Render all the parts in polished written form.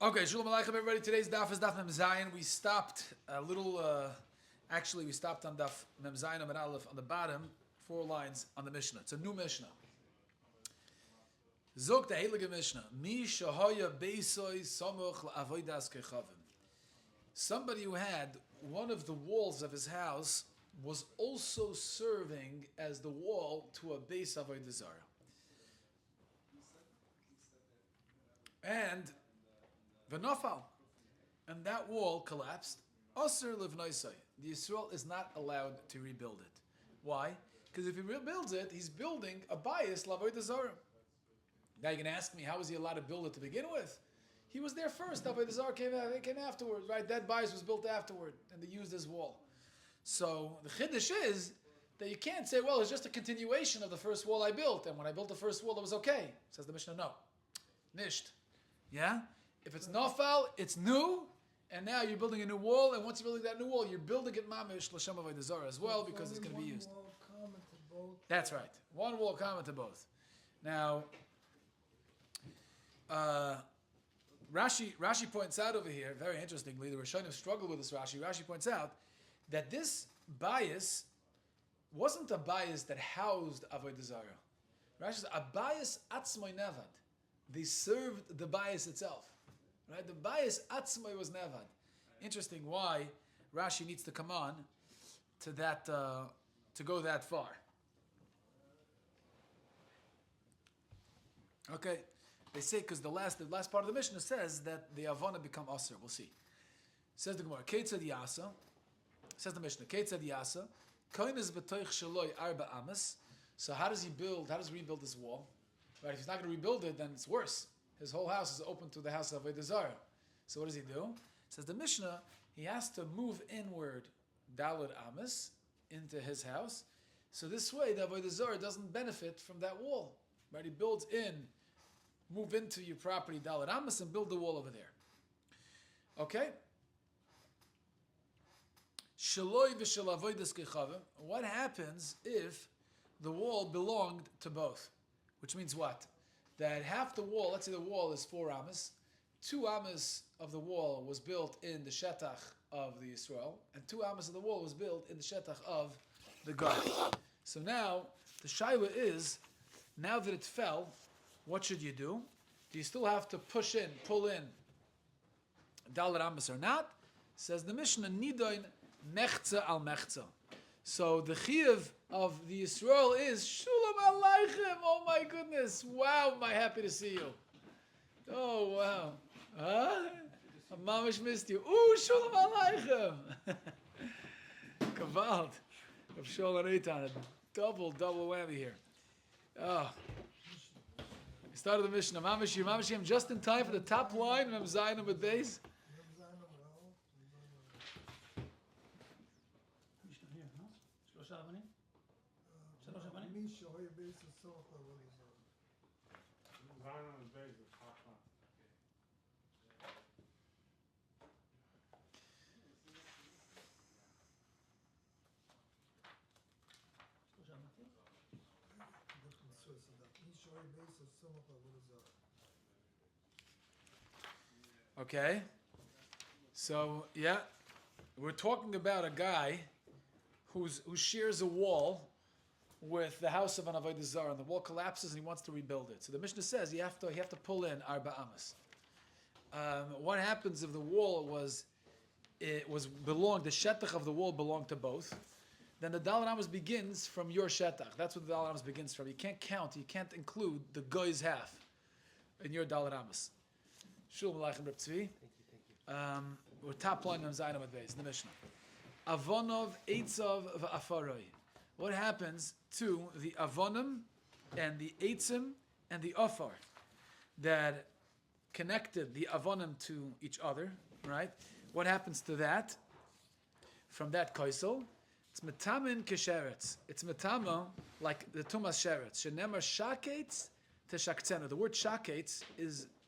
Okay, Shalom Aleichem, everybody. Today's daf is daf Mem Zayin. We stopped a little, actually we stopped on daf Mem Zayin Amud Aleph on the bottom, 4 lines on the Mishnah. It's a new Mishnah. Zog the Heilige Mishnah. Mi shahoya beisoy samuch la'avodas kechavim. Somebody who had one of the walls of his house was also serving as the wall to a base Avodah Zarah. And V'nofal, and that wall collapsed. Aser livnoisai. The Yisrael is not allowed to rebuild it. Why? Because if he rebuilds it, he's building a bias l'avodah zarah. Now you can ask me, how was he allowed to build it to begin with? He was there first. Avodah zarah came afterwards, right? That bias was built afterward, and they used his wall. So the chiddush is that you can't say, well, it's just a continuation of the first wall I built, and when I built the first wall, it was okay. Says the Mishnah, no. Nisht. Yeah? If it's nafal, it's new, and now you're building a new wall, and once you're building that new wall, you're building it mamish l'shem avodah zarah as well, because it's going to be used. That's right. One wall common to both. Now, Rashi points out over here, very interestingly, the Rishonim struggle with this Rashi. Rashi points out that this bias wasn't a bias that housed avodah zarah. Rashi says, a bias atzmoi nevad. They served the bias itself. Right? The bias atzmai was nevad. Interesting why Rashi needs to come on to that to go that far. Okay, they say because the last part of the Mishnah says that the avona become aser. We'll see. Says the Gemara, Keitzad Yasa. Says the Mishnah, Keitzad Yasa. Koines b'toich shaloi arba amas. So how does he rebuild this wall? Right, if he's not going to rebuild it, then it's worse. His whole house is open to the house of Avodah Zarah. So what does he do? Says the Mishnah, he has to move inward Daled Amas into his house. So this way, the Avodah Zarah doesn't benefit from that wall. Right, he builds in, move into your property Daled Amas and build the wall over there. Okay? Shaloi v'shel avodas kechavim. What happens if the wall belonged to both? Which means what? That half the wall, let's say the wall is 4 amas, 2 amas of the wall was built in the shetach of the Yisrael, and 2 amas of the wall was built in the shetach of the Gad. So now, the shiur is, now that it fell, what should you do? Do you still have to pull in Dalet amas or not? Says the Mishnah, Nidoin mechza al mechza. So the chiyuv of the Yisrael is Shulam Aleichem. Oh my goodness! Wow, am I happy to see you? Oh wow! Huh? I mamish missed you. Ooh, Shulam Aleichem. Kavald of Sholem Eitan. Double whammy here. Oh. We started the Mishnah. Mamashim just in time for the top line. Mem Zayin with days. Okay, so yeah, we're talking about a guy who shares a wall with the house of an Avodah Zarah, and the wall collapses, and he wants to rebuild it. So the Mishnah says you have to pull in arba amas. What happens if the wall the shetach of the wall belonged to both? Then the Dalet Amas begins from your shetach. That's what the Dalet Amas begins from. You can't include the goy's half in your Dalet Amas. Shalom Aleichem Reb Tzvi. We're top line on Zayin Amud Beis, the Mishnah. Avonov, Eitzav, V'afaroi. What happens to the Avonim and the Eitzim and the Afar that connected the Avonim to each other, right? What happens to that? From that kaisel, it's metamin kesheretz. It's metama like the tumas sheretz. Shenemar shaketz teshaktzenu. The word shaketz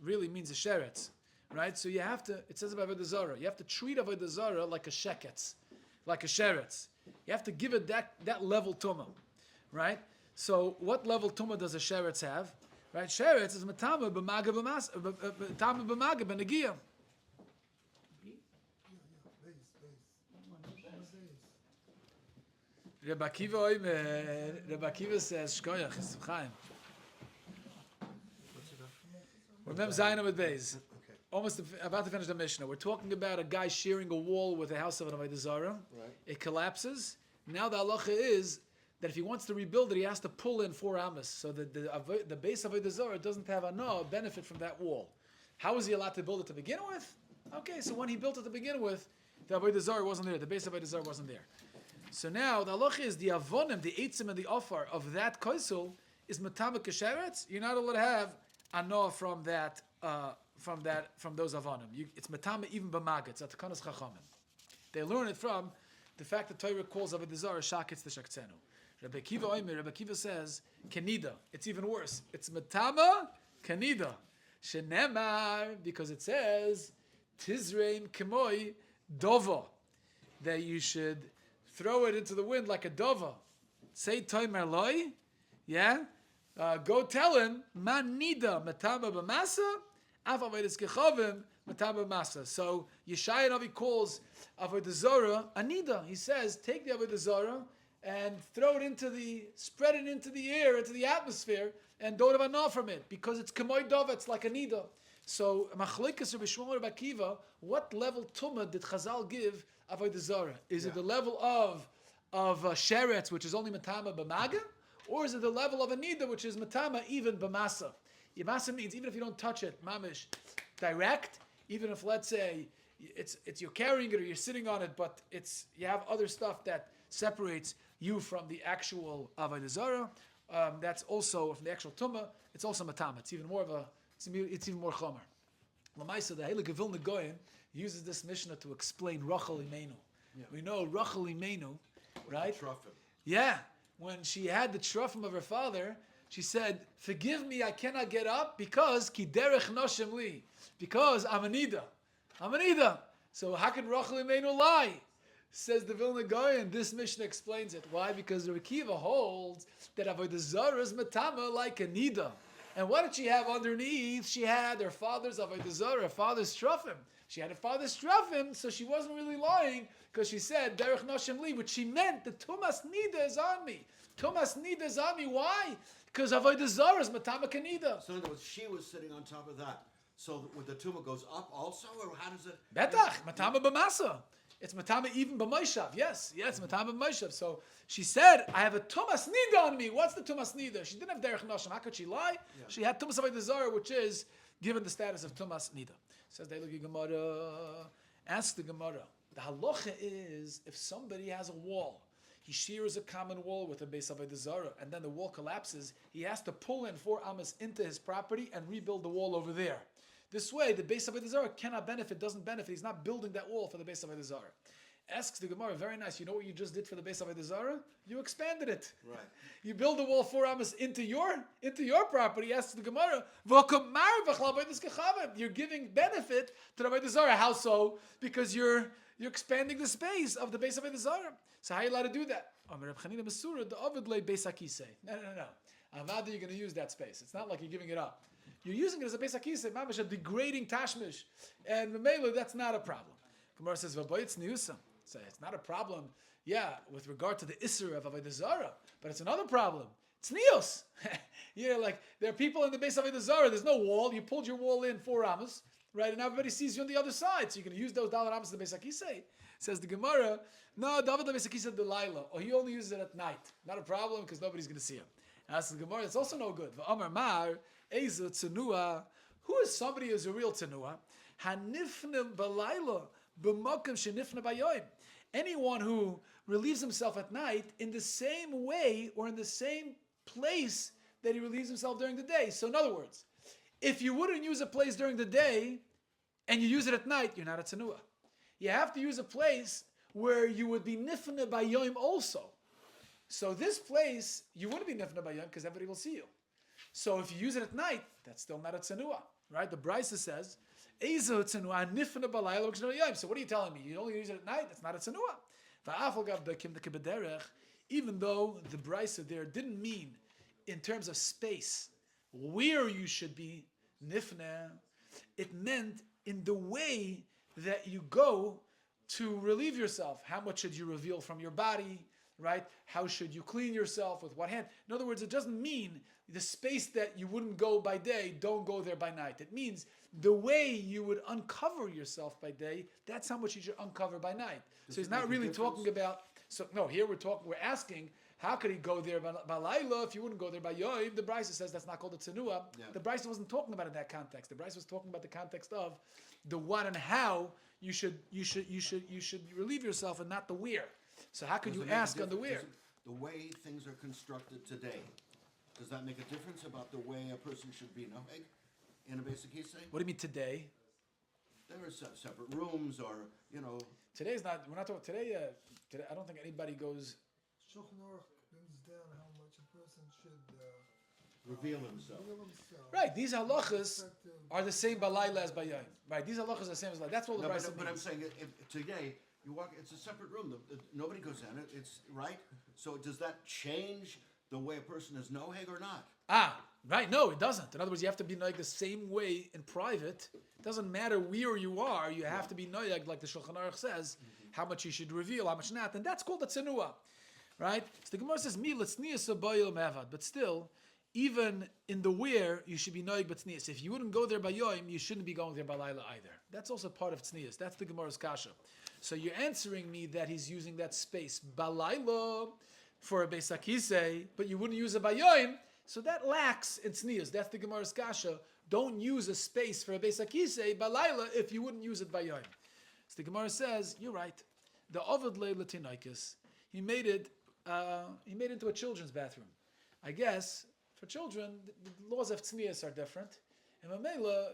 really means a sheretz, right? So you have to. It says about Avodah Zarah. You have to treat Avodah Zarah like a sheketz, like a sheretz. You have to give it that level tumah, right? So what level tumah does a sheretz have? Right? Sheretz is matama b'maga b'mas, matama b'maga b'negia. Rabbi Akiva says, Shkoyach, it's Chaim. Remember Zayin with Beis. Almost about to finish the Mishnah. We're talking about a guy shearing a wall with a house of an Avodah Zarah. Right. It collapses. Now the halacha is that if he wants to rebuild it, he has to pull in 4 amas. So that the base of Avodah Zarah doesn't have a benefit from that wall. How was he allowed to build it to begin with? Okay, so when he built it to begin with, the Avodah Zarah wasn't there. The base of Avodah Zarah wasn't there. So now the halacha is the avonim, the eitzim and the ofar of that koisel is matama kesheretz. You're not allowed to have anoah from that. From those avonim. It's matama even b'maga. It's atakanas chachamim. They learn it from the fact that Torah calls Avodah Zarah shaketz l'shaktzenu. Rabbi Kiva says kenida. It's even worse. It's matama kenida. Shenemar, because it says tizrein kemoi dova, that you should throw it into the wind like a dova. Say toimer loy, yeah. Go tell him man nida matama b'masa. So Yeshaya Navi calls Avodah Zarah Anida. He says, take the Avodah Zarah and spread it into the air, into the atmosphere, and don't have enough from it, because it's K'moy Dova, it's like Anida. So Machlekes Rabbi Shmuel Rabbi Akiva, what level Tumah did Chazal give Avodah Zarah? Is it the level of Sheretz, which is only Matama B'maga, or is it the level of Anida, which is Matama even B'masa? Yamasa means even if you don't touch it, mamish, direct. Even if, let's say, it's you're carrying it or you're sitting on it, but you have other stuff that separates you from the actual Avodah Zarah. That's also from the actual tumah. It's also matama. It's even more chomer. Lamaisa, the Heilige Vilna Goyen uses this Mishnah to explain Rachel Imenu. Yeah. We know Rachel Imenu, right? Yeah, when she had the truffim of her father. She said, forgive me, I cannot get up because ki derech noshem li. Because I'm anida. So how can Rachel Imenu lie? Says the Vilna Goyen. This Mishnah explains it. Why? Because Rabbi Kiva holds that Avodah Zarah is matama like anida. And what did she have underneath? She had her father's Avodah Zarah, her father's truffim. She had her father's truffim, so she wasn't really lying because she said derech noshem li, which she meant the tumas nida is on me. Tumas nida is on me. Why? Because Avodah Zarah is matama kanida. So in other words, she was sitting on top of that. So when the tumah goes up also, or how does it? Betach, matama b'masa. It's matama even b'moishav. Yes, matama b'moishav. So she said, I have a tumas nida on me. What's the tumas nida? She didn't have derech nashim. How could she lie? Yeah. She had tumas Avodah Zarah, which is given the status of tumas nida. Says the Heilige Gemara. Ask the Gemara. The halacha is if somebody has a wall. He shears a common wall with a base of Avodah Zarah, and then the wall collapses. He has to pull in 4 amas into his property and rebuild the wall over there. This way, the base of Avodah Zarah doesn't benefit. He's not building that wall for the base of Avodah Zarah. Asks the Gemara, very nice. You know what you just did for the base of Avodah Zarah? You expanded it. Right. You build the wall 4 amas into your property. Asks the Gemara, you're giving benefit to the Avodah Zarah. How so? Because you're expanding the space of the base of Avodah Zarah. So how are you allowed to do that? No. Avada, you're going to use that space. It's not like you're giving it up. You're using it as a Beis HaKisei, mamish, a degrading tashmish. And Memela, that's not a problem. Gemara says, it's niusa. So it's not a problem, with regard to the Isser of Avodah Zarah. But it's another problem. It's nios. Like there are people in the Beis Avodah Zarah, there's no wall. You pulled your wall in 4 amas, right? And everybody sees you on the other side. So you're going to use those dollar amas in the Beis HaKisei. Says the Gemara, no, David the Beis HaKisei Delilah, or he only uses it at night. Not a problem because nobody's going to see him. Asks the Gemara, it's also no good. V'amar mar, eza tzenua. Who is somebody who's a real tzenua? Hanifne b'layla b'makam shenifne b'yoyim. Anyone who relieves himself at night in the same way or in the same place that he relieves himself during the day. So in other words, if you wouldn't use a place during the day and you use it at night, you're not a tzenua. You have to use a place where you would be nifne b'yoyim also. So this place, you wouldn't be nifna b'yom because everybody will see you. So if you use it at night, that's still not a tzenua, right? The Brisa says, "Ezo tzenua nifna b'layla v'kshno yom." So what are you telling me? You only use it at night? That's not a tzenua. Va'afal gav b'kim the kibederech. Even though the Brisa there didn't mean in terms of space, where you should be nifna. It meant in the way that you go to relieve yourself. How much should you reveal from your body, right? How should you clean yourself, with what hand? In other words, it doesn't mean the space that you wouldn't go by day, don't go there by night. It means the way you would uncover yourself by day, that's how much you should uncover by night. So he's not really talking about, here we're asking, how could he go there by Laila if you wouldn't go there by Yoim? The Brisa says that's not called a tzenua. Yeah. The Brisa wasn't talking about it in that context. The Brisa was talking about the context of the what and how you should relieve yourself, and not the where. So how could Does you it make a ask on the difference? where? The way things are constructed today, does that make a difference about the way a person should be noheg in a basic say? What do you mean today? There are separate rooms, or Today's not. We're not talking today. Today, I don't think anybody goes. Shulchan Aruch brings down how much a person should reveal himself. reveal himself. Right, these halachas are the same by Laila as by Yom. Right, these halachas are the same as Laila. That's what the No, Brisa but I'm means. saying today you walk. It's a separate room. Nobody goes in it. It's right. So does that change the way a person is noheg or not? Right. No, it doesn't. In other words, you have to be noyeg the same way in private. It doesn't matter where you are. You have to be noyeg, like the Shulchan Aruch says, how much you should reveal, how much not, and that's called the tzenua, right? So the Gemara says, "Mi letznius abayil mevad," but still, even in the where, you should be noyeg b'tznius. If you wouldn't go there by Yom, you shouldn't be going there by Laila either. That's also part of tznius. That's the Gemara's kasha. So you're answering me that he's using that space by Laila for a Beis HaKisei, but you wouldn't use it by Yom. So that lacks in tznius. That's the Gemara's kasha. Don't use a space for a Beis HaKisei by Laila if you wouldn't use it by Yom. So the Gemara says, you're right. The Ovid Leila Tinaikis, he made it into a children's bathroom. I guess for children, the laws of tznius are different. And Mamela,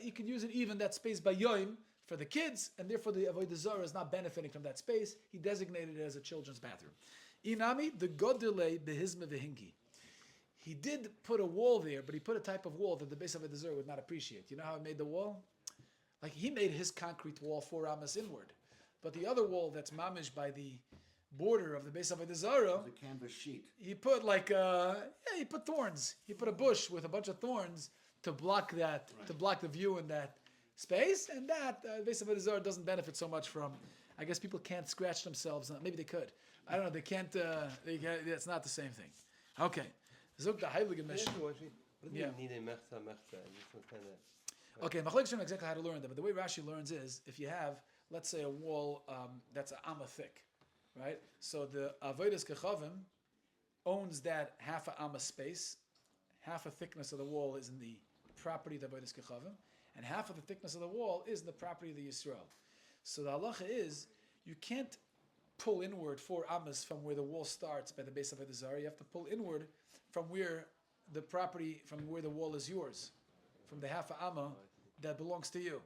you could use it even that space by Yom for the kids, and therefore the Avodah Zarah is not benefiting from that space. He designated it as a children's bathroom. Inami, the Godele Behizme Vehingi. He did put a wall there, but he put a type of wall that the base of Avodah Zarah would not appreciate. You know how he made the wall? Like he made his concrete wall 4 amas inward. But the other wall that's mamish by the border of the base of Avodah Zarah, The canvas sheet. he put he put thorns. He put a bush with a bunch of thorns to block that, to block the view in that space, and that base of Avodah Zarah doesn't benefit so much from. I guess people can't scratch themselves. Maybe they could. I don't know. They can't. It's not the same thing. Okay. Zog the Heilige Mishnah. Yeah. Okay, Machlek Shem exactly how to learn that, but the way Rashi learns is if you have, let's say, a wall that's an amma thick, right? So the Avodas Kechavim owns that half a amma space, half a thickness of the wall is in the property of the Avodas Kechavim, and half of the thickness of the wall is in the property of the Yisrael. So the halacha is you can't pull inward 4 ammas from where the wall starts by the base of Avodah Zarah. You have to pull inward from where the property, from where the wall is yours, from the half a amma that belongs to you.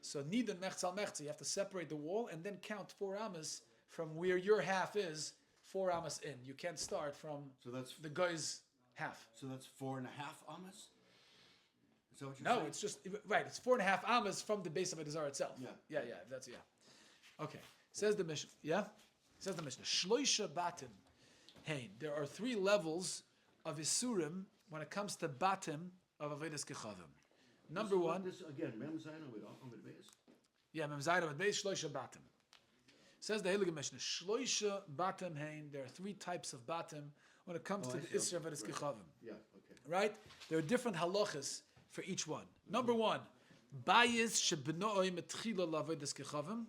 So nidan mechz al mechz, you have to separate the wall and then count 4 ammas from where your half is, 4 ammas in. You can't start from the guy's half. So that's 4.5 amas. Is that what you're No, saying? it's just right. It's 4.5 ammas from the base of Avodah Zarah itself. Yeah. That's Okay. Says the Mishnah. Yeah. Says the Mishnah. Shloisha batim. Hey, there are 3 levels of isurim when it comes to batim of Avodas Kechavim. Number 1. This again, Mem Zayin with base. Yeah, Mem Zayin with base Shloisha batim. Says the Heilige Mishnah. Shloisha batim. Hey, there are 3 types of batim when it comes to the Isra of Avodas Kechavim. Yeah. Okay. Right? There are different halachas for each one. Number 1, bayis shebnoi metchila lavodas kechavim.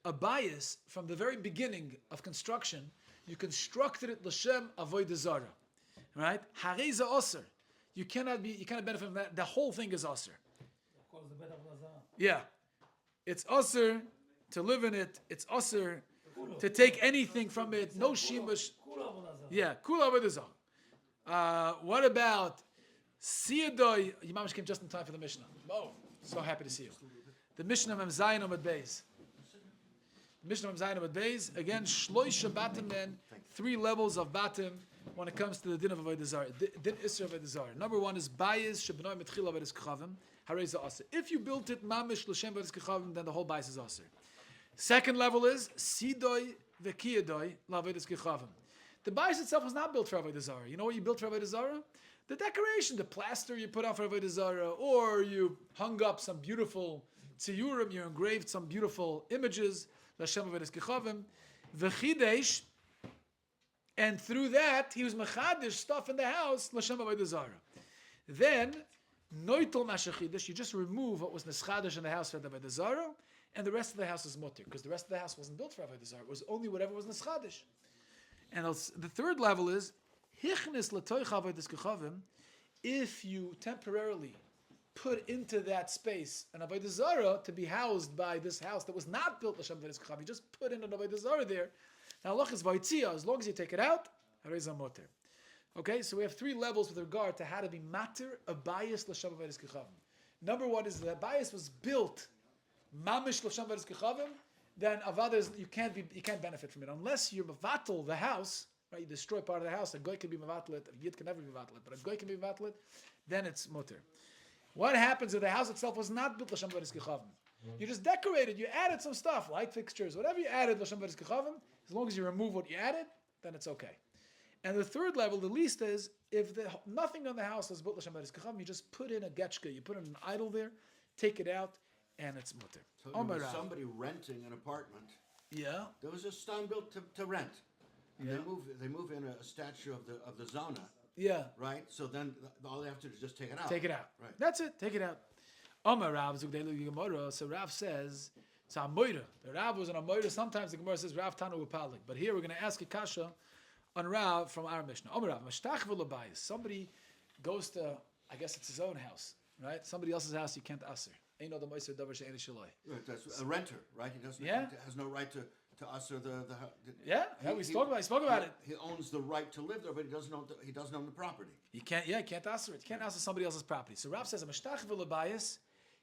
A bayis from the very beginning of construction, you constructed it l'shem avodah zarah, right? Hareza aser. You cannot benefit from that. The whole thing is aser. Yeah, it's aser to live in it. It's aser to take anything from it. No shimush. Yeah, kula avodah zarah. What about Siyadoi? Yimamish came just in time for the Mishnah. Oh, so happy to see you. The Mishnah Mem Zayin Amud Beis. Mishnah Mem Zayin Amud Beis. Again, Shloisha Batim then, 3 levels of Batim when it comes to the din of Avodah Zarah. Din Isra of Avodah Zarah. Number 1 is Bayis Shebnoi Metchila Avodas Kechavim. Hareza Aser. If you built it Mamish L'Shem Avodas Kechavim, then the whole Bayis is Aser. Second level is Sidoi Vekiyadoi L'Avodas Kechavim. The Bayis itself was not built for Avodah Zarah. You know what you built for Avodah Zarah? the decoration, the plaster you put on for Avodah Zarah, or you hung up some beautiful tziyurim, you engraved some beautiful images, L'Hashem Avodas Kechavim, v'chidesh, and through that, he was mechadish stuff in the house, L'Hashem Avodah Zarah. Then, noitel mashachidish, you just remove what was neschadish in the house for the Avodah Zarah, and the rest of the house is mutter, because the rest of the house wasn't built for Avodah Zarah. It was only whatever was neschadish. And the third level is, hichnis l'toich Avodas Kechavim, if you temporarily put into that space an Avodah Zarah to be housed by this house that was not built l'Hashem Avodas Kechavim, you just put in an Avodah Zarah there. Now, Allah is vaitzia, as long as you take it out, harei mutter. Okay, so we have three levels with regard to how to be matir a bias l'Hashem Avodas Kechavim. Number one is that bias was built mamish l'Hashem Avodas Kechavim. Then avodah you can't benefit from it unless you mevatel the house. Right, you destroy part of the house. A goy can be mevatel it. A yid can never be mevatel it, but a goy can be mevatel it. Then it's mutter. What happens if the house itself was not built l'Hashem Avodas Kechavim? You just decorated. You added some stuff, light fixtures, whatever you added l'Hashem Avodas Kechavim. As long as you remove what you added, then it's okay. And the third level, the least, is if nothing on the house was built l'Hashem Avodas Kechavim, you just put in a getchka, you put in an idol there, take it out, and it's mutter. So there was somebody renting an apartment. Yeah. There was a stone built to rent. And Yeah. they move in a statue of the zona, Yeah. right? So then all they have to do is just take it out. Take it out. Right. That's it. Take it out. Omar Rav Zugdelu Gemara. So Rav says it's a moira. The Rav was an moira. Sometimes the Gemara says Rav Tanu Upalik. But here we're going to ask a kasha on Rav from our Mishnah. Omar Rav Mashtach v'Labayis. Somebody goes to, I guess it's his own house, right? Somebody else's house you can't aser. Ain't no the moiser davar she'eni shaloi. Right, that's a renter, right? He doesn't. Yeah. He has no right to usher the. Yeah, we spoke about it. He owns the right to live there, but he doesn't own the property. You can't aser it. You can't aser somebody else's property. So Rav says, Mashtach v'Labayis.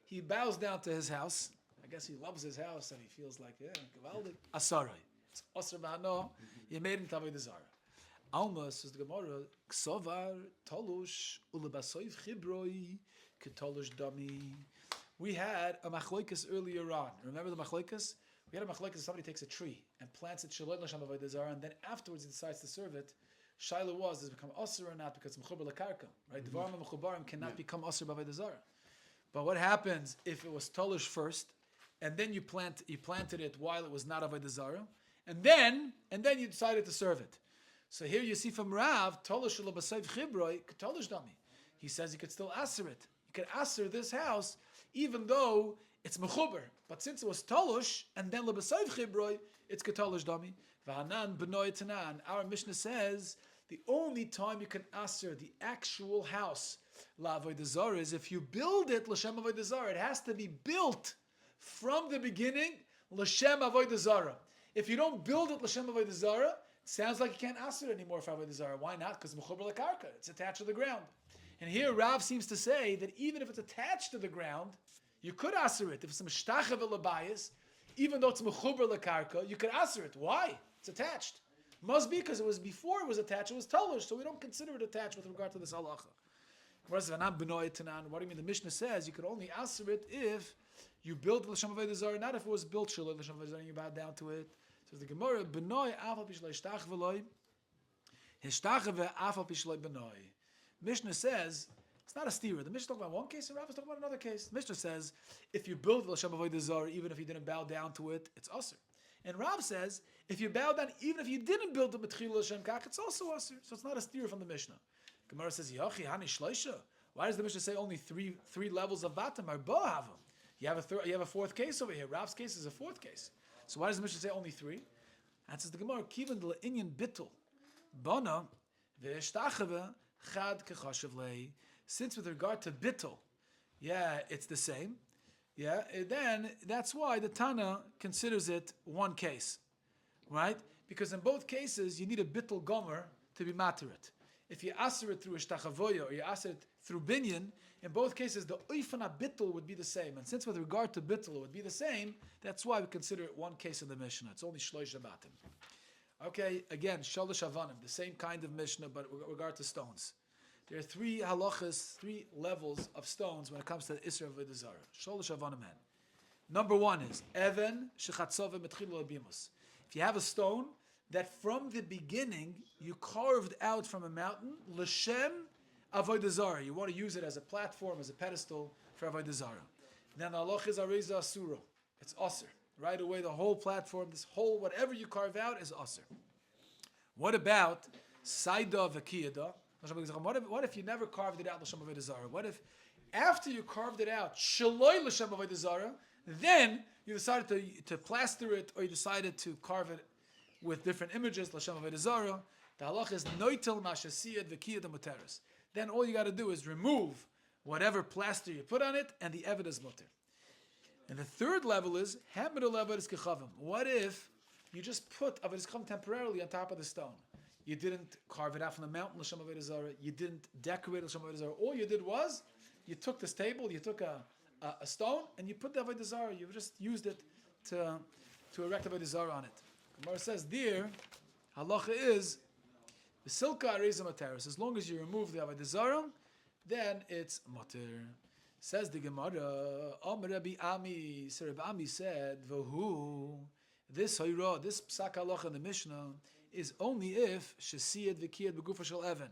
He bows down to his house. I guess he loves his house and he feels like, yeah, Gavaldik. Asarai. It's Asar Mahano. You made him Tavei Zarah. Alma, says the Gemara, Ksovar, Tolush, Ulebasoiv Chibroi, Ketolush Dami. We had a machloikas earlier on. Remember the machloikas? We had a machloikas, somebody takes a tree and plants it Shalot L'Shem Avodah Zarah, and then afterwards he decides to serve it. Shaila was, does it become Asar or not? Because it's Mechubar L'Karka. Right? Devarim and Mechubarim cannot become Asar B'Avodah Zarah. But what happens if it was Tolush first, and then you planted it while it was not Avodah Zarah, and then you decided to serve it? So here you see from Rav, Tolush L'Basayv Chibroi, Tolush Dami. He says you could still aser it. You could aser this house, even though it's mechuber. But since it was Tolush, and then L'Basayv Chibroi, it's Ketolush Dami. V'hanan b'noi tanan. Our Mishnah says the only time you can aser the actual house L'Avodah Zarah is if you build it L'Shem Avodah Zarah. It has to be built from the beginning L'Shem Avodah Zarah. If you don't build it L'Shem Avodah Zarah, it sounds like you can't aser it anymore for Avodah Zarah. Why not? Because Mechubar L'Karka. It's attached to the ground. And here Rav seems to say that even if it's attached to the ground, you could aser it. If it's a Mishtachav L'Bayis, even though it's Mechubar L'Karka, you could aser it. Why? It's attached. Must be because it was before it was attached, it was Tolush, so we don't consider it attached with regard to this halacha. What do you mean? The Mishnah says you could only aser it if you built L'Shem Avodah Zarah, not if it was built Shalot L'Shem Avodah Zarah and you bow down to it. Says the Gemara, B'noi afal pishloi shtach v'loi, hishtach ve'afal pishloi b'noi. Mishnah says, it's not a steer. The Mishnah talking about one case and Rav is talking about another case. The Mishnah says, if you build L'Shem Avodah Zarah, even if you didn't bow down to it, it's aser. And Rav says, if you bow down, even if you didn't build the B'tchil L'Shem Kach, it's also aser. So it's not a steer from the Mishnah. Gemara says, Yochi hani shloisha. Why does the Mishnah say only three levels of vatam are bohavim? You have a fourth case over here. Rav's case is a fourth case. So why does the Mishnah say only three? And says the Gemara, Kivan de inyan bittul, Bona ve'eshtachave chad kechashav lei. Since with regard to bittul, yeah, it's the same. Yeah, then that's why the Tana considers it one case, right? Because in both cases you need a bittul gomer to be materit. If you aser it through a shtachavoya or you aser it through binyan, in both cases the oifana bittul would be the same. And since with regard to bittul it would be the same, that's why we consider it one case in the Mishnah. It's only shloish batim. Okay, again, shalosh avanim, the same kind of Mishnah, but with regard to stones. There are three halachas, three levels of stones when it comes to the Isra of Avodah Zarah. Shalosh avanim hen. Number one is even shechatzove metchilu abimus. If you have a stone that from the beginning you carved out from a mountain, l'shem Avodah Zarah. You want to use it as a platform, as a pedestal for Avodah Zarah. Then the halach is areza asuro. It's aser. Right away, the whole platform, this whole, whatever you carve out is aser. What about saida v'kiyada? What if you never carved it out l'shem Avodah Zarah? What if after you carved it out, shaloi l'shem Avodah Zarah, then you decided to plaster it, or you decided to carve it with different images l'shem Avodah Zarah? The halach is noitel mashasiyad v'kiyada muteres. Then all you got to do is remove whatever plaster you put on it, and the eved is mutter. And the third level is hamidu le'avodas kechavim. What if you just put avodas kechavim temporarily on top of the stone? You didn't carve it out from the mountain l'shem avodah zarah. You didn't decorate l'shem avodah zarah. All you did was you took this table, you took a stone, and you put the avodah zarah. You just used it to erect avodah zarah on it. Gemara says there, halacha is the silka areza materis. As long as you remove the avodah zarah, then it's mutter. Says the Gemara, Rabbi Ami, Sir Rabbi Ami said, Vahu, this hayra, this psak halacha in the Mishnah is only if shesiyad v'kiyad b'gufa shel even.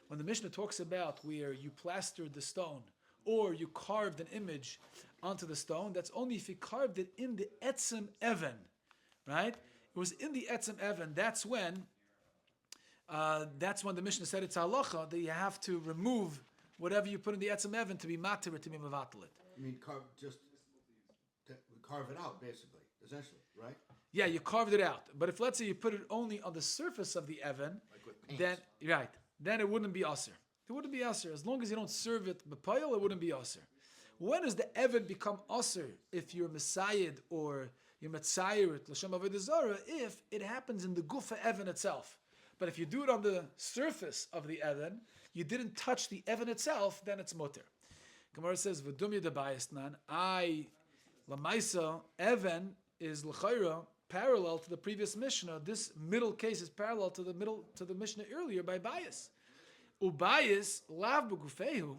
When the Mishnah talks about where you plastered the stone or you carved an image onto the stone, that's only if you carved it in the etzem even, right? It was in the etzem even. That's when the Mishnah said it's halacha that you have to remove whatever you put in the etzem even to be matir, to be mevatel it. I mean, carve it out, basically, essentially, right? Yeah, you carved it out. But if, let's say, you put it only on the surface of the even, Like with paint. then it wouldn't be aser. It wouldn't be aser. As long as you don't serve it b'payil, it wouldn't be aser. When does the even become aser? If you're mesayid or you're metzayer it l'shem avodah zarah, if it happens in the gufa even itself. But if you do it on the surface of the even, you didn't touch the even itself, then it's mutter. Gemara says, "V'dumya debayisnan." Lamaisa even is l'chayra parallel to the previous Mishnah. This middle case is parallel to the Mishnah earlier by bias. Ubayis lav b'gufehu,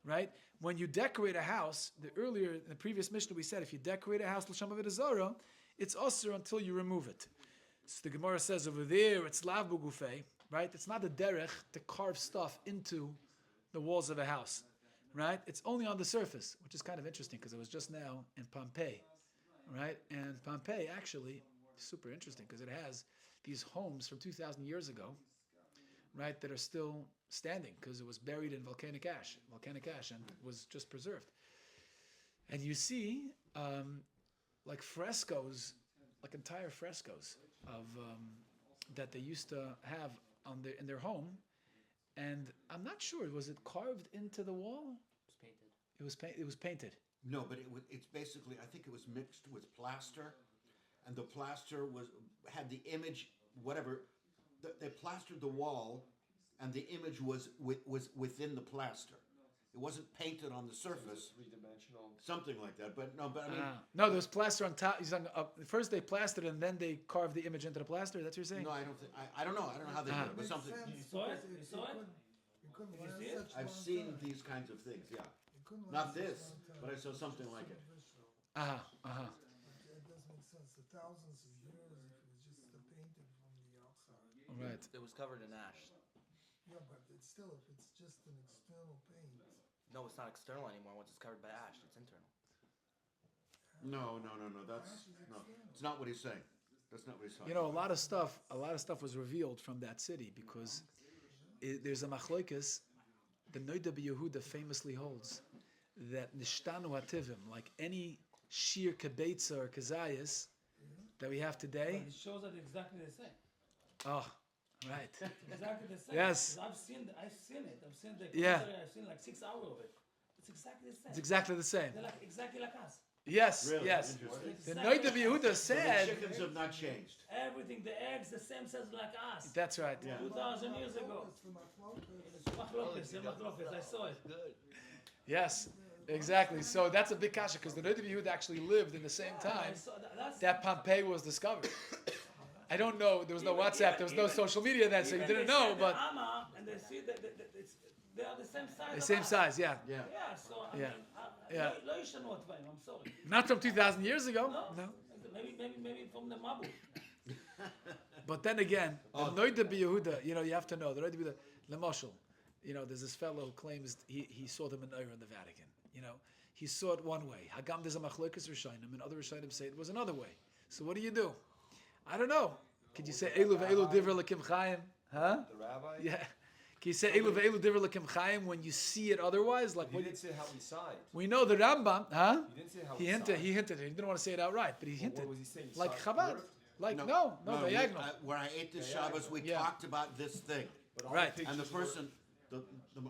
right? When you decorate a house, in the previous Mishnah we said if you decorate a house l'shem avodah zarah, it's usher until you remove it. So the Gemara says over there it's lav b'gufei. Right? It's not a derech to carve stuff into the walls of a house. Right? It's only on the surface, which is kind of interesting because it was just now in Pompeii. Right? And Pompeii actually is super interesting because it has these homes from 2,000 years ago, right, that are still standing because it was buried in volcanic ash, and was just preserved. And you see like frescoes, like entire frescoes of that they used to have in their home, and I'm not sure, was it carved into the wall? It was painted. It was painted. No, but it's basically, I think it was mixed with plaster, and the plaster had the image, whatever. They plastered the wall, and the image was within the plaster. It wasn't painted on the surface. Three-dimensional. Something like that, but I mean, no, there was plaster on top. First they plastered and then they carved the image into the plaster. That's what you're saying? no, I don't think. I don't know. I don't know how they did it, but Makes something. sense, You saw it? because You saw it? You couldn't Did you last see it? such I've long seen time. these kinds of things. Yeah, You couldn't not last such this, long time. but I saw something like it. It does make sense. The thousands of years, if it was just the painting from the outside. Right. It was covered in ash. Yeah, but it's still, if it's just an external paint. No, it's not external anymore. Once it's covered by ash, it's internal. No. That's no. It's not what he's saying. That's not what he's talking. You know, a lot of stuff was revealed from that city because there's a machloikas. The Noida Yehuda famously holds that nishtanu hativim, like any shiur kebetza or kazayas that we have today. But it shows that exactly the same. Oh, right. Exactly the same. Yes. 'Cause I've seen it. I've seen the Yeah. commentary, I've seen like 6 hours of it. It's exactly the same. It's exactly the same. They're like exactly like us. Yes, Really? yes. Interesting. The Exactly Noida like Yehuda us. So the said. chickens have not changed. Everything, the eggs, the same size like us. That's right. Yeah. 2,000 years ago. It's the machlokas. It's machlokes, I saw it. Yes, exactly. So that's a big kasha because the Noida Yehuda actually lived in the same I time saw that's that Pompeii was discovered. I don't know. There was no WhatsApp. There was no even- social media then, so you even didn't they know. said But the Amma, and they see that they are the same size. the of same us. size, yeah. Yeah. Yeah, so I Yeah. mean, Yeah. לא ישנו הדברים, I'm sorry. Not from 2,000 years ago. No, No. maybe from the Mabu. But then again, the Noida Yehuda, you know, you have to know the Noida Yehuda. Lemoshel, there's this fellow who claims he saw the menorah in the Vatican. He saw it one way. Hagam there's a machlokes rishonim, and other rishonim say it was another way. So what do? I don't know. Could you say elu ve'elu divrei lekim chayim? Huh? The rabbi? Yeah. Can you say elu ve'elu divrei lekim chayim when you see it otherwise? Like He what? didn't say how he saw it. We know the Rambam, huh? He didn't say how He he hinted. saw He it. hinted. He didn't want to say it outright, but he hinted. What was he saying? He Like saw it Chabad. curved? Like no, diagonal. Where I ate this Shabbos, we Yeah. talked about this thing. But all Right. the And the pictures were- person,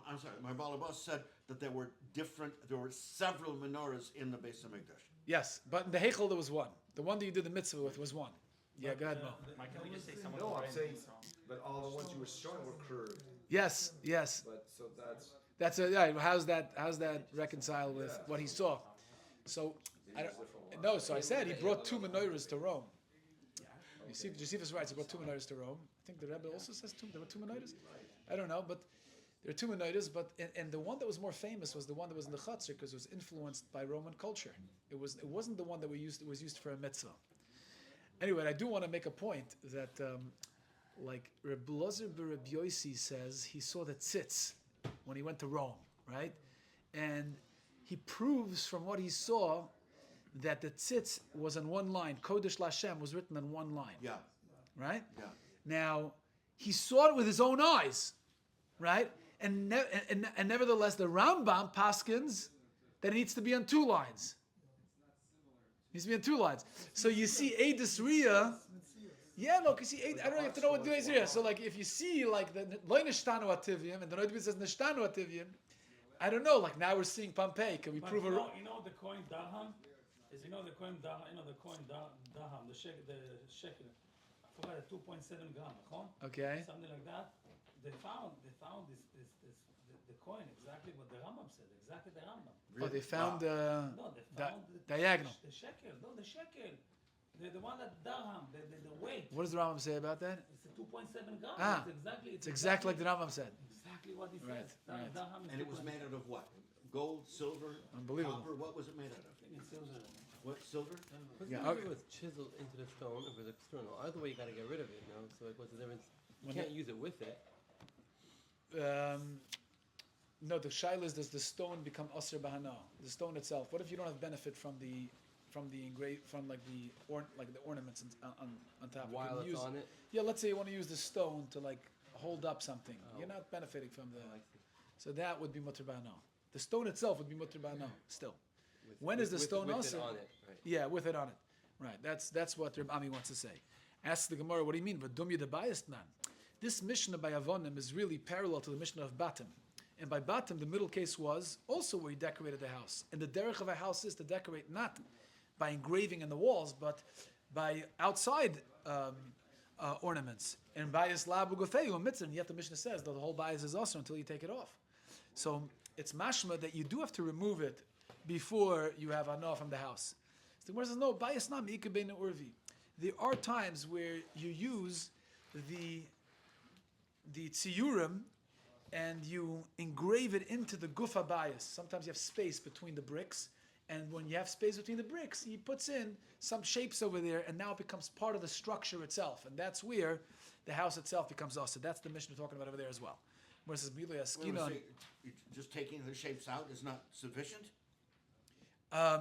I'm sorry, my balabas said that there were several menorahs in the Beis Hamikdash. Yes, but in the Heichel there was one. The one that you did the mitzvah with was one. Yeah, go ahead, Mo. Mike, can we just say someone's No, I'm brain? saying, but all the ones you were showing were curved. Yes. But so that's That's yeah. How's that reconcile with what he saw? So I don't. No, so I said he brought 2 menorahs to Rome. Josephus writes he brought 2 menorahs to Rome. I think the Rebbe also says there were 2 menorahs. I don't know, but there are 2 menorahs. But and the one that was more famous was the one that was in the Chutzner because it was influenced by Roman culture. It wasn't the one that it was used for a mitzvah. Anyway, I do want to make a point that like Reb Lozer Reb Yossi says he saw the tzitz when he went to Rome, right? And he proves from what he saw that the tzitz was in one line. Kodesh Lashem was written in one line, Yeah, right? yeah. Now, he saw it with his own eyes, right? And nevertheless, the Rambam paskins that it needs to be on 2 lines. It needs to be on 2 lines. So you see Eidus Riyah. Yeah, no, because I don't know, you have to know what Eidus Riyah. So like if you see like the Lo Nishtanu Ativim and the Noidbit says Nishtanu Ativim, I don't know, like now we're seeing Pompeii. Can we But prove you a... know the coin dirham? The coin dirham, the shekel. I forgot it, 2.7 gram, huh? Okay. Something like that. They found the coin exactly what the Rambam said, exactly the Rambam. Oh, they found No, they found diagonal. the shekel. No, the shekel. The one that dirham, the weight. What does the Rambam say about that? It's a 2.7 gram. Ah, It's exactly like the Rambam said. exactly what he Right, says. right. Dirham is And it was 2.7. made out of what? Gold, silver, Unbelievable. copper? What was it made out of? It's silver. What, silver? What's Yeah. the Okay. difference with chiseled into the stone if it's external? Either way, you gotta get rid of it, So, like, what's the difference? You When can't use it with it. No, the shaila is, does the stone become asr bahana? The stone itself. What if you don't have benefit from the ornaments on top? You While can it's use, on it. Yeah, let's say you want to use the stone to like hold up something. Oh. You're not benefiting from the. Oh, I see. So that would be mutter bahana. The stone itself would be mutter bahana still. When is the with stone it also? on it, right? Yeah, with it on it. Right. That's what Reb Ami wants to say. Asks the Gemara, what do you mean? V'dumya the biased man. This Mishnah by Avonim is really parallel to the Mishnah of Batim. And by Batim, the middle case was also where he decorated the house. And the derech of a house is to decorate not by engraving in the walls, but by outside ornaments. And bias labu gofeyu mitzvah. And yet the Mishnah says that the whole bias is also until you take it off. So it's mashma that you do have to remove it before you have anah from the house. So the Gemara says, no, bias not me'ikabein urvi. There are times where you use the tziyurim and you engrave it into the gufa bias. Sometimes you have space between the bricks, and when you have space between the bricks, he puts in some shapes over there, and now it becomes part of the structure itself, and that's where the house itself becomes also. That's the mission we're talking about over there as well. Where it says, Wait, just taking the shapes out is not sufficient?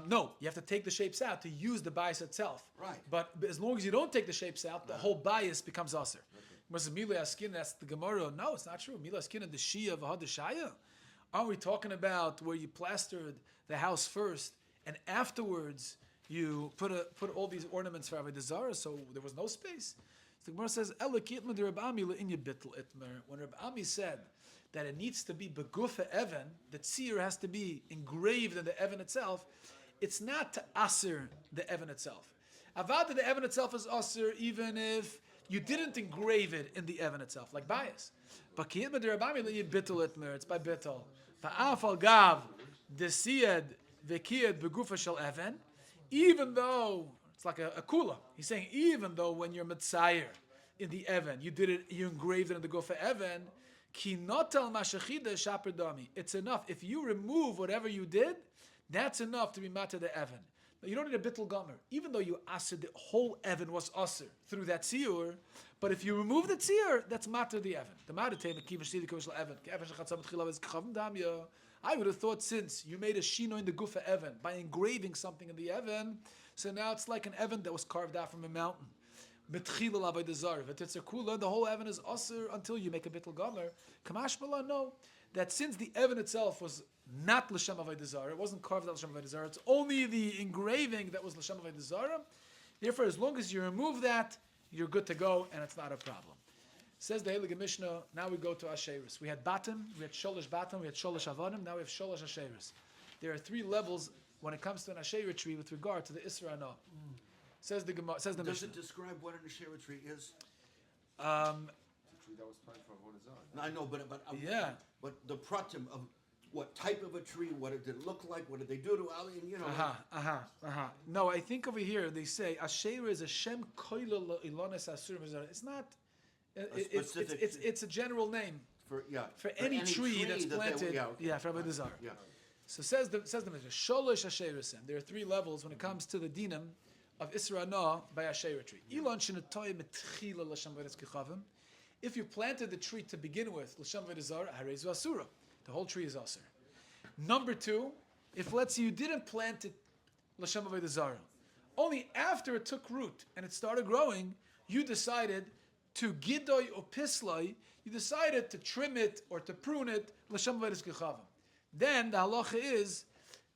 no, you have to take the shapes out to use the bias itself. Right. But as long as you don't take the shapes out, the whole bias becomes aser. Whereas Mila Askin, that's the Gemara. No, it's not true. Mila Askin and the Shia of Hadashaya. Aren't we talking about where you plastered the house first and afterwards you put all these ornaments for Avodah Zarah, so there was no space? So the Gemara says, when Rabbi Ami said that it needs to be begufa even, the tzir has to be engraved in the even itself, it's not to aser the even itself. Avada, the even itself is aser even if you didn't engrave it in the even itself, like bias. But it's by bittul. Fa'afal gav desiyad vekiyad begufa shel even, even though it's like a kula. He's saying even though when you're mitzayer in the even, you engraved it in the gufa even, ki notal mashachida shaper dami. It's enough if you remove whatever you did. That's enough to be mata the even. You don't need a bittul gomer. Even though you aser, the whole Evan was aser through that shiur, but if you remove the shiur, that's matter the Evan. The matter tema kiva shidi kavishla Evan. Evan shechatzam tchilav is kchavim damya. I would have thought since you made a shino in the gufa Evan by engraving something in the Evan, so now it's like an Evan that was carved out from a mountain. Betchila Avodah Zarah. V'tetzakula, the whole Evan is aser until you make a bittul gomer. Kamash Bala, no. That since the Evan itself was not l'shem Avodah Zarah, it wasn't carved out l'shem Avodah Zarah, it's only the engraving that was l'shem Avodah Zarah. Therefore, as long as you remove that, you're good to go, and it's not a problem. Says the Heilige Mishnah, now we go to Asheris. We had Batim, we had Sholosh Batim, we had Sholosh Avanim, now we have Sholosh Asheris. There are 3 levels when it comes to an Asherah tree with regard to the Isra Anah. Says the Gemara, says the Does Mishnah. it describe what an Asherah tree is? The tree that was planted for Avodah Zarah. I know, but Yeah. But the pratim of what type of a tree, what did it look like, what did they do to Ali, you know. No, I think over here they say Asherah is a Shem Koila Ilonis Asur. It's not. It's a general name For any tree that's that planted. they, For Avodah Zarah. Yeah. So says the Mishnah, Sholosh Asherasim. There are 3 levels when it comes to the dinim of Isra Anah by Asherah tree. Ilon shenatoy metchila l'shem v'eretz kichavim. If you planted the tree to begin with, l'shem v'eretz zarah, harezu asura. The whole tree is asur. Number 2, if let's say you didn't plant it l'shem v'eretz zarah, only after it took root and it started growing, you decided to gidoy or pisloi, you decided to trim it or to prune it l'shem v'eretz kichavim. Then the halacha is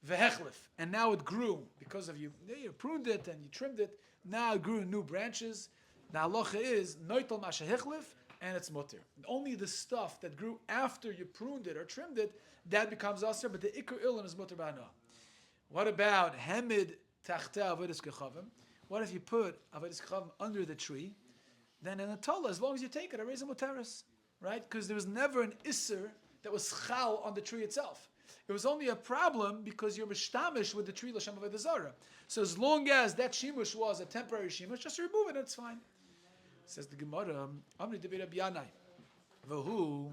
vehechlif, and now it grew because of you pruned it and you trimmed it. Now it grew new branches. The halacha is noitel mashahechlif, and it's mutter. Only the stuff that grew after you pruned it or trimmed it, that becomes aser, but the ikar ilin is mutter b'hana. What about hemid tachta avodas kechavim? What if you put avodas kechavim under the tree? Then in a tola, as long as you take it, a reza muteris, right? Because there was never an isser that was chal on the tree itself. It was only a problem because you're mishtamish with the tree l'shem avodah zarah. So as long as that shimush was a temporary shimush, just remove it, it's fine. Says the Gemara, Amri Debi Rabbi Yanai. V'hu,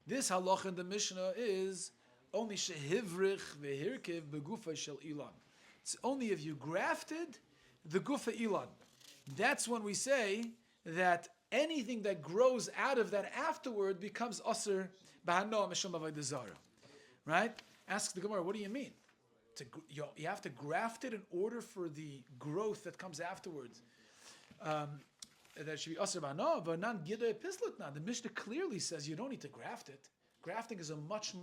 this halacha in the Mishnah is only shehivrich v'hirkev begufa shel ilan. It's only if you grafted the gufa ilan. That's when we say that anything that grows out of that afterward becomes aser b'hanoah mishum avodah zarah. Right? Ask the Gemara, what do you mean? You have to graft it in order for the growth that comes afterwards. That should be aser b'hanoah, but non gidei pislutna. The Mishnah clearly says you don't need to graft it. Grafting is a much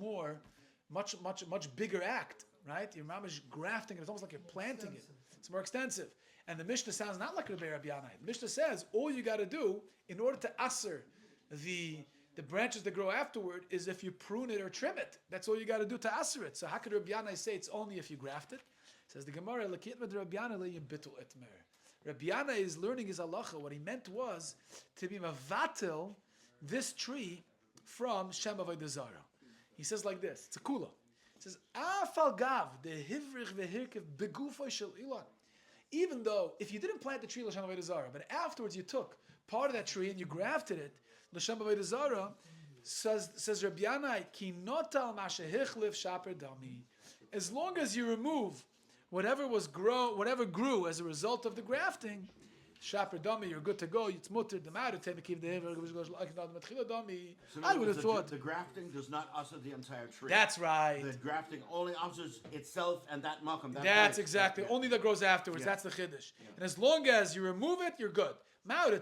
bigger act, right? Your mom is grafting it. It's almost like you're planting it. It's more extensive. And the Mishnah sounds not like Rabbi Yanai. The Mishnah says all you got to do in order to aser the branches that grow afterward is if you prune it or trim it. That's all you got to do to aser it. So how could Rabbi Yanai say it's only if you graft it? Says the Gemara, Lakit with Rabbi Yanai le'yim bitul etmer. Rabbi Yanai is learning his halacha. What he meant was to be mavatil this tree from Shem Avodah Zarah. He says like this. It's a kula. He says, Afal gav the hivrich vehirkev begufo shel ilan. Even though if you didn't plant the tree l'shem avodah zarah, but afterwards you took part of that tree and you grafted it l'shem avodah zarah, says Rabbi Yanai, ki notal mashehichlif shaper dami. As long as you remove whatever grew as a result of the grafting, shaper dami, you're good to go. It's mutter the matter. I would have thought the grafting does not usher the entire tree. That's right. The grafting only ushers itself and that makam. That's exactly. Only that grows afterwards. That's the chiddush. And as long as you remove it, you're good. I would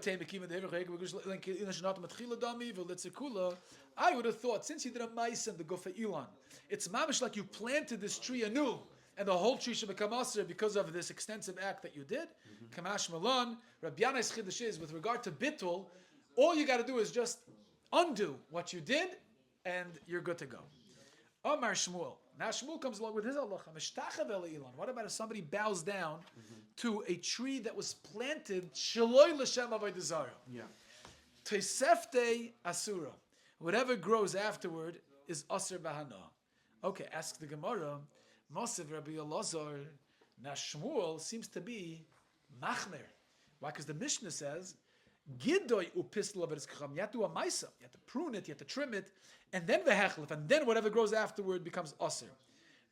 have thought, since you did a mice and the gufa ilan, it's mamish like you planted this tree anew, and the whole tree should become aser because of this extensive act that you did. Kamash Malon, Rabbi Yanai's chiddush is, with regard to bittul, all you got to do is just undo what you did, and you're good to go. Omar Shmuel. Now Shmuel comes along with his halacha. What about if somebody bows down to a tree that was planted shaloi l'shem avodah zarah? Yeah. Tesefte asura. Whatever grows afterward is aser bahana. Okay, ask the Gemara. Mosiv Rabbi Elazar. Now Shmuel seems to be machmer. Why? Because the Mishnah says Gidoy upisla b'riskacham. You have to do a maisa. You have to prune it. You have to trim it, and then vehechlif, and then whatever grows afterward becomes aser.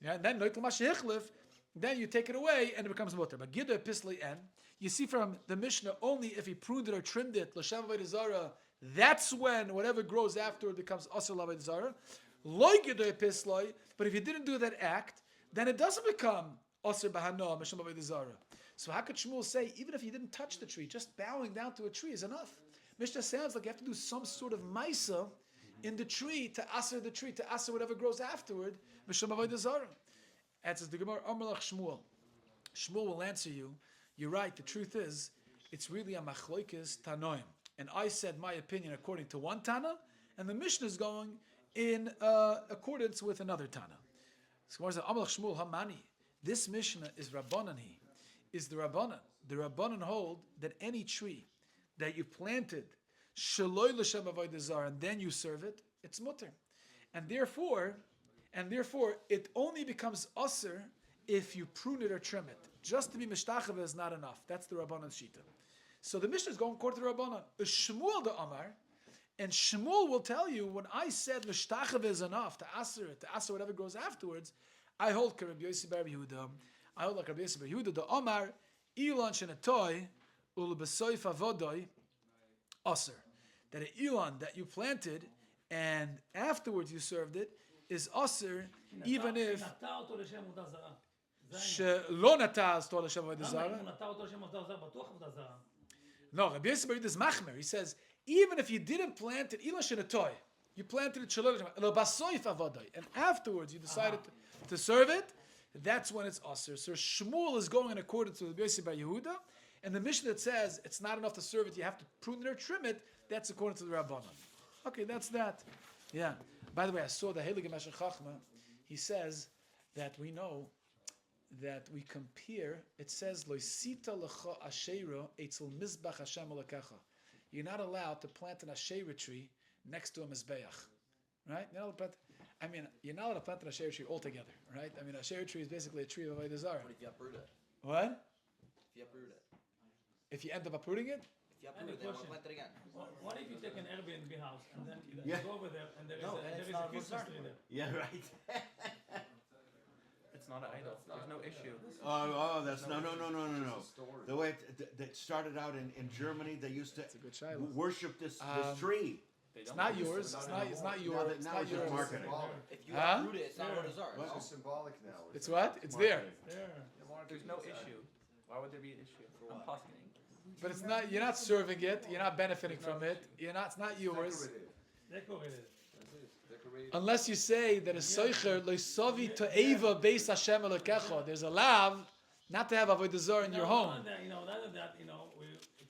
Yeah, and then noitel mashehechlif. then you take it away and it becomes mutter. But Gidor Pisley N, you see from the Mishnah, only if he pruned it or trimmed it, L'Shem Avodah Zarah, that's when whatever grows afterward becomes Asr Avodah Zarah. Loi Gidor Pisley, but if you didn't do that act, then it doesn't become Asr Bahanoah, L'Shem Avodah Zarah. So how could Shmuel say, even if you didn't touch the tree, just bowing down to a tree is enough? Mishnah sounds like you have to do some sort of maisa in the tree to Asr the tree, to Asr whatever grows afterward, L'Shem Avodah Zarah. Answers the Gemara, Amalach Shmuel. Shmuel will answer you. You're right. The truth is, it's really a machloikis tanoim. And I said my opinion according to one Tana, and the Mishnah is going in accordance with another Tana. So Gemara says, Amalach Shmuel Hamani. This Mishnah is Rabbanani, is the Rabbanan. The Rabbanan hold that any tree that you planted, Shaloi L'Shem Avodah Zarah, and then you serve it, it's mutter. And therefore, it only becomes usr if you prune it or trim it. Just to be mishtachava is not enough. That's the Rabbanan Shita. So the Mishnah is going according to the Rabbanan. Shmuel the Amar, and Shmuel will tell you, when I said mishtachava is enough to asr it, to asr whatever grows afterwards, I hold Rabbi Yossi Bar Yehuda. I hold like Rabbi Yossi Bar Yehuda, the Amar, Ilan shenatoy, ulbesoif avodoi, asr. That an Ilan that you planted, and afterwards you served it, is asr, even if שלא נטע אותו לשם עבודה זרה. No, Rabbi Yossi Bar Yehuda is machmer. He says, even if you didn't plant it, ilan shenatoy, you planted it shalom, and afterwards you decided to serve it, that's when it's asr. So Shmuel is going in accordance with Rabbi Yossi Bar Yehuda, and the Mishnah that says it's not enough to serve it, you have to prune it or trim it, that's according to the Rabbanan. Okay, that's that. Yeah. By the way, I saw the Heilige Meshech Chachma. He says that we know that we compare. It says loisita lecha asheira etzel mizbach Hashem olakecha. You're not allowed to plant an asheira tree next to a mizbeach, right? You're not allowed to plant an asheira tree altogether, right? I mean, a asheira tree is basically a tree of Avodah Zarah. What if you uproot it? What? If you uproot it. If you end up uprooting it? If you uproot it, then plant it again. What if you take an Airbnb house and then you Yeah. go over there and there is No, a, then there it's is a not Christmas Avodah tree there? Yeah, right. It's not an idol. There's no issue. That's no. The way that started out in Germany, they used to a good shiur. worship this tree. It's not yours. It's not yours. It's Now not it's just yours. marketing. If you Huh? uproot it, it's not Avodah Zarah. It's just symbolic now. It's what? It's there. There's no issue. Why would there be an issue? I'm posking. But it's not. You're not serving it. You're not benefiting from it. You're not. It's not yours. Decorated. Unless you say that a soicher loisavi to eva beis Hashem elokecha. There's a lav not to have avodah zarah in your home. Other than that, it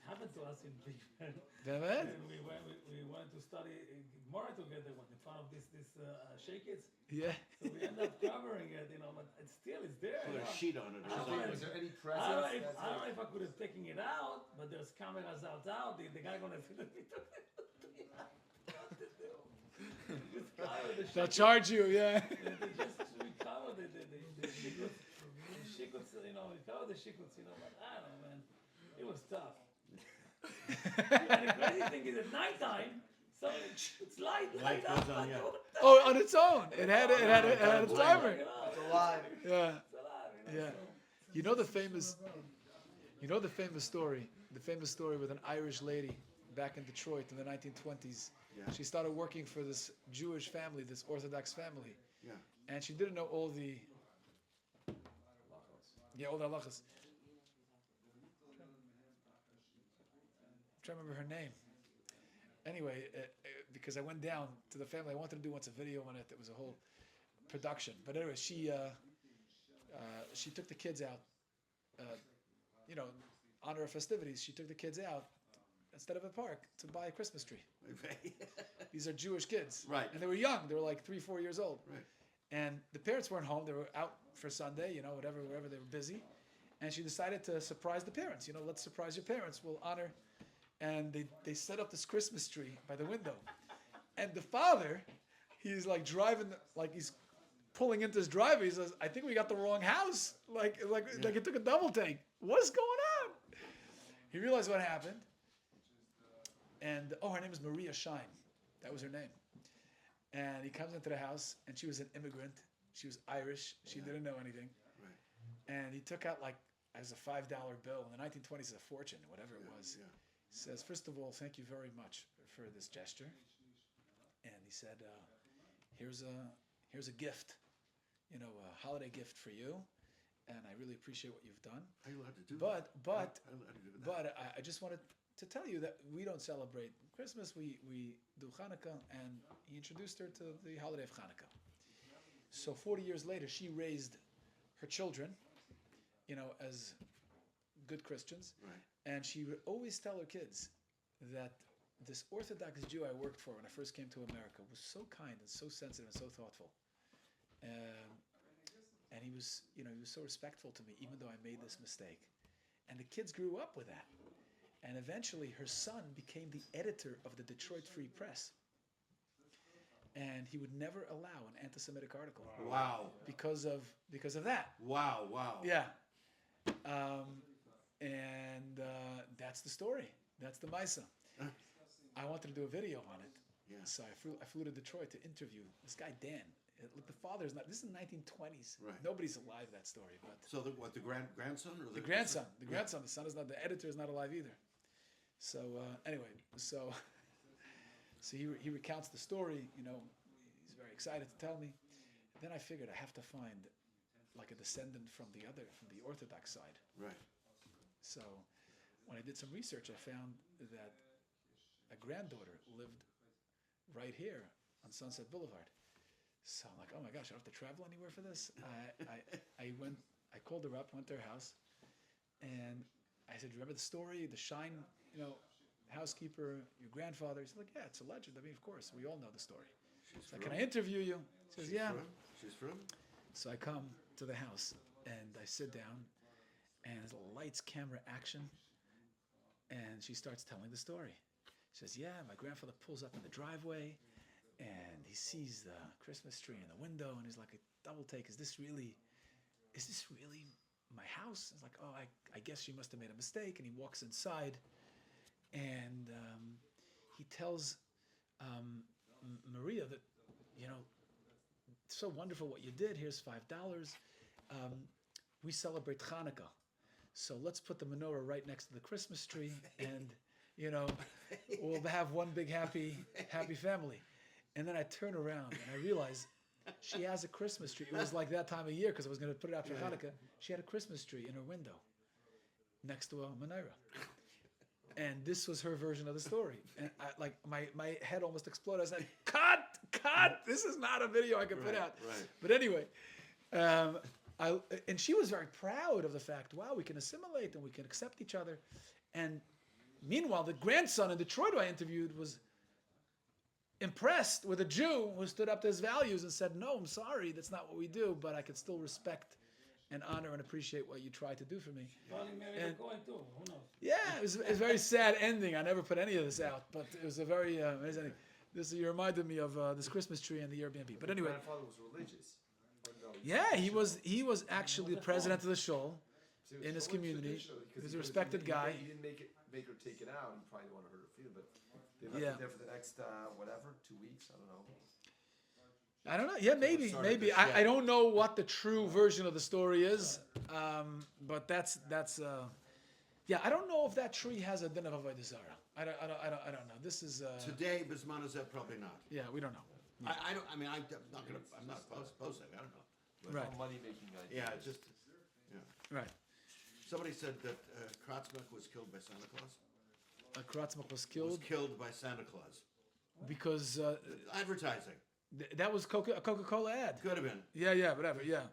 happened to us in באמת? we wanted to study Gemara together in front of this shakets. Yeah. So we end up covering it, but it's there. Put a sheet on it or I don't something. know Is there any I presents? don't know if I could have taken it out, but there's cameras out. The guy gonna see that we took it. They'll charge you. Yeah. We covered the shikuts, we covered the shikuts, but I don't know, man. It was tough. And the crazy thing is at nighttime, it's light goes up. on, yeah. Oh, on its own. It had a timer. It's alive. Yeah. It's alive, Yeah. so- You know the famous story. The famous story with an Irish lady back in Detroit in the 1920s. Yeah. She started working for this Jewish family, this Orthodox family, Yeah. and she didn't know all the halachas. I'm trying to remember her name. Anyway, because I went down to the family, I wanted to do once a video on it. It was a whole production. But anyway, she took the kids out. On her festivities, she took the kids out instead of a park to buy a Christmas tree. These are Jewish kids, Right. And they were young. They were like 3-4 years old, Right. And the parents weren't home. They were out for Sunday, wherever they were busy. And she decided to surprise the parents. Let's surprise your parents. We'll honor. And they set up this Christmas tree by the window. And the father, he's like driving, like he's pulling into his driveway. He says, "I think we got the wrong house." Like he took a double take. What's going on? He realized what happened. And her name is Maria Shine. That was her name. And he comes into the house, and she was an immigrant. She was Irish. She didn't know anything. Right. And he took out like as a $5 bill in the 1920s, a fortune, whatever it was. Yeah. He says, first of all, thank you very much for this gesture. And he said, here's a gift, a holiday gift for you, and I really appreciate what you've done. Are you allowed to do But that? Are you allowed to do that? I just wanted to tell you that we don't celebrate Christmas. We do Hanukkah, and he introduced her to the holiday of Hanukkah. So 40 years later, she raised her children, as good Christians, Right. and she would always tell her kids that this Orthodox Jew I worked for when I first came to America was so kind and so sensitive and so thoughtful. And he was so respectful to me, even though I made this mistake. And the kids grew up with that. And eventually her son became the editor of the Detroit Free Press. And he would never allow an anti-Semitic article. Wow. Because of that. Wow. Yeah. That's the story. That's the Misa. I wanted to do a video on it. Yeah. So I flew to Detroit to interview this guy, Dan. The father's not, this is the 1920s. Right. Nobody's alive, that story. But So the grandson or the grandson. The son is not, the editor is not alive either. So anyway, so he recounts the story, he's very excited to tell me. Then I figured I have to find like a descendant from the Orthodox side. Right. So when I did some research, I found that a granddaughter lived right here on Sunset Boulevard. So I'm like, oh my gosh, I don't have to travel anywhere for this. I called her up, went to her house, and I said, remember the story, the Shine, housekeeper, your grandfather? He's like, yeah, it's a legend. I mean, of course, we all know the story. So can I interview you? He says, yeah. She's from? So I come to the house and I sit down, and it's lights, camera, action, and she starts telling the story. She says, yeah, my grandfather pulls up in the driveway and he sees the Christmas tree in the window, and he's like, a double take, is this really my house? It's like, oh, I guess she must have made a mistake. And he walks inside, and he tells Maria that, so wonderful what you did. Here's $5. We celebrate Hanukkah, so let's put the menorah right next to the Christmas tree, and we'll have one big happy family. And then I turn around and I realize she has a Christmas tree. It was like that time of year because I was going to put it out for Hanukkah. She had a Christmas tree in her window next to a menorah. And this was her version of the story. And my head almost exploded. I said, cut! This is not a video I can put out. Right. But anyway, and she was very proud of the fact, wow, we can assimilate and we can accept each other. And meanwhile, the grandson in Detroit who I interviewed was impressed with a Jew who stood up to his values and said, no, I'm sorry, that's not what we do, but I can still respect and honor and appreciate what you tried to do for me. Probably married a Cohen too. Who knows? Yeah, it was a very sad ending. I never put any of this out, but it was a very amazing. You reminded me of this Christmas tree and the Airbnb. But anyway, grandfather was religious. yeah, he was actually the president of the shul in his community. He was a respected guy. He didn't make her take it out. He probably didn't want to hurt her feelings, but they left it there for the next 2 weeks. I don't know. Yeah, maybe. I don't know what the true version of the story is, but that's. I don't know if that tree has a din of Avodah Zarah. I don't know. This is Today, Bisman is that probably not. Yeah, we don't know. I don't. I mean, I'm not opposing. I don't know. But Right. Money making idea. Yeah, just. Yeah. Right. Somebody said that Kratzmach was killed by Santa Claus. Kratzmach was Was killed killed by Santa Claus. because Advertising. that was a Coca-Cola ad. Could have been. Yeah, whatever. Yeah,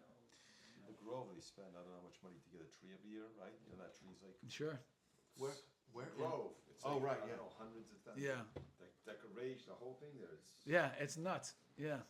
The Grove, they spend I don't know how much money to get a tree every year, right? That tree's like sure. Where? Grove. It's Oh, like, right, I yeah. don't know, hundreds of thousands. Yeah. Decoration, the whole thing there. Yeah, it's nuts. Yeah.